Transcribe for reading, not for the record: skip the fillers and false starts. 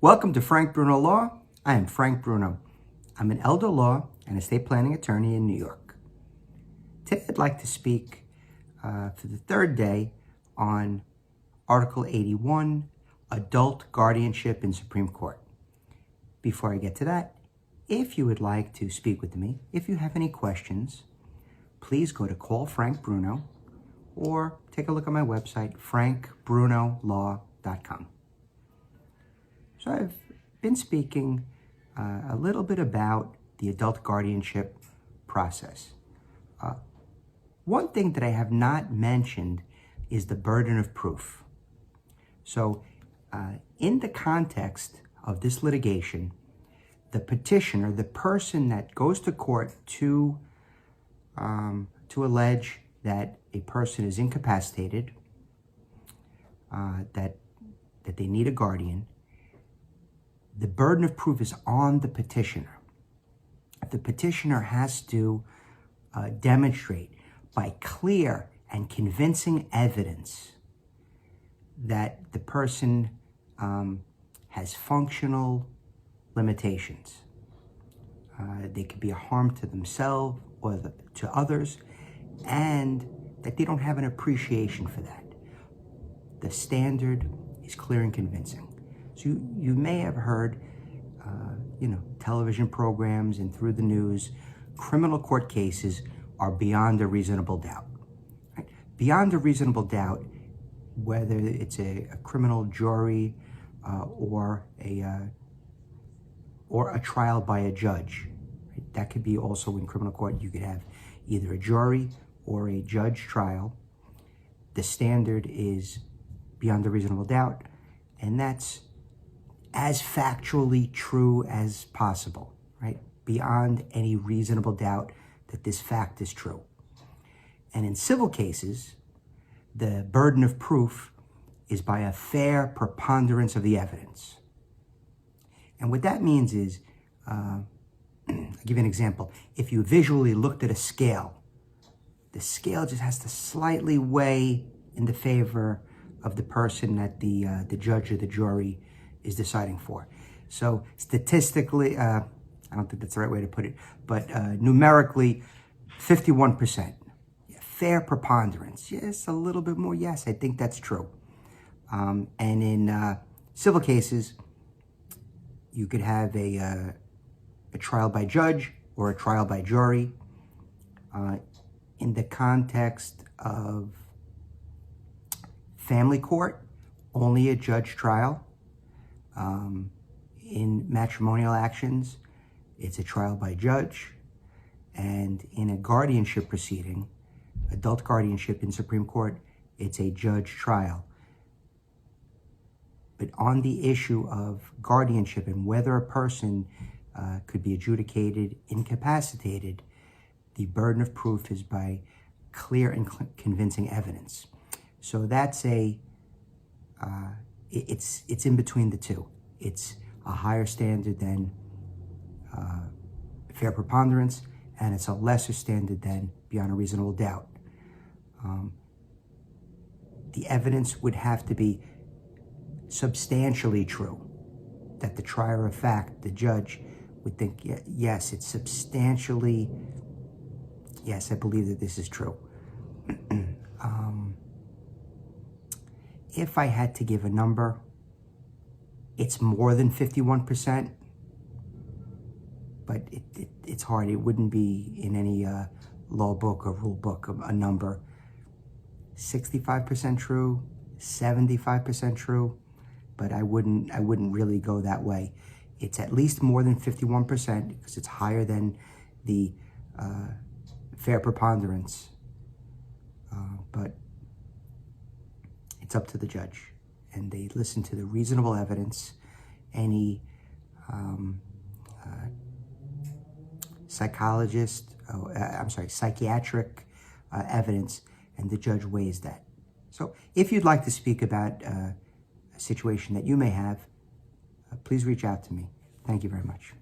Welcome to Frank Bruno Law. I am Frank Bruno. I'm an elder law and estate planning attorney in New York. Today I'd like to speak for the third day on Article 81, Adult Guardianship in Supreme Court. Before I get to that, if you would like to speak with me, if you have any questions, please go to Call Frank Bruno or take a look at my website, frankbrunolaw.com. So I've been speaking a little bit about the adult guardianship process. One thing that I have not mentioned is the burden of proof. So in the context of this litigation, the petitioner, the person that goes to court to allege that a person is incapacitated, that they need a guardian, the burden of proof is on the petitioner. The petitioner has to demonstrate by clear and convincing evidence that the person has functional limitations. They could be a harm to themselves or to others, and that they don't have an appreciation for that. The standard is clear and convincing. So you may have heard, television programs and through the news, criminal court cases are beyond a reasonable doubt. Right? Beyond a reasonable doubt, whether it's a criminal jury or a trial by a judge. Right? That could be also in criminal court. You could have either a jury or a judge trial. The standard is beyond a reasonable doubt, and that's as factually true as possible, right? Beyond any reasonable doubt that this fact is true. And in civil cases, the burden of proof is by a fair preponderance of the evidence. And what that means is, I'll give you an example. If you visually looked at a scale, the scale just has to slightly weigh in the favor of the person that the judge or the jury is deciding for. So statistically, I don't think that's the right way to put it, but numerically, 51%. Yeah, fair preponderance. Yes, a little bit more. Yes, I think that's true. And in civil cases, you could have a trial by judge or a trial by jury. In the context of family court, only a judge trial. In matrimonial actions, it's a trial by judge. And in a guardianship proceeding, adult guardianship in Supreme Court, it's a judge trial. But on the issue of guardianship and whether a person could be adjudicated incapacitated, the burden of proof is by clear and convincing evidence. So that's it's in between the two. It's a higher standard than fair preponderance, and it's a lesser standard than beyond a reasonable doubt. The evidence would have to be substantially true, that the trier of fact, the judge, would think, yes, it's substantially, yes, I believe that this is true. If I had to give a number, it's more than 51%, but it's hard. It wouldn't be in any law book or rule book a number. 65% true, 75% true, but I wouldn't really go that way. It's at least more than 51% because it's higher than the fair preponderance, but it's up to the judge, and they listen to the reasonable evidence, any psychiatric evidence, and the judge weighs that. So if you'd like to speak about a situation that you may have, please reach out to me. Thank you very much.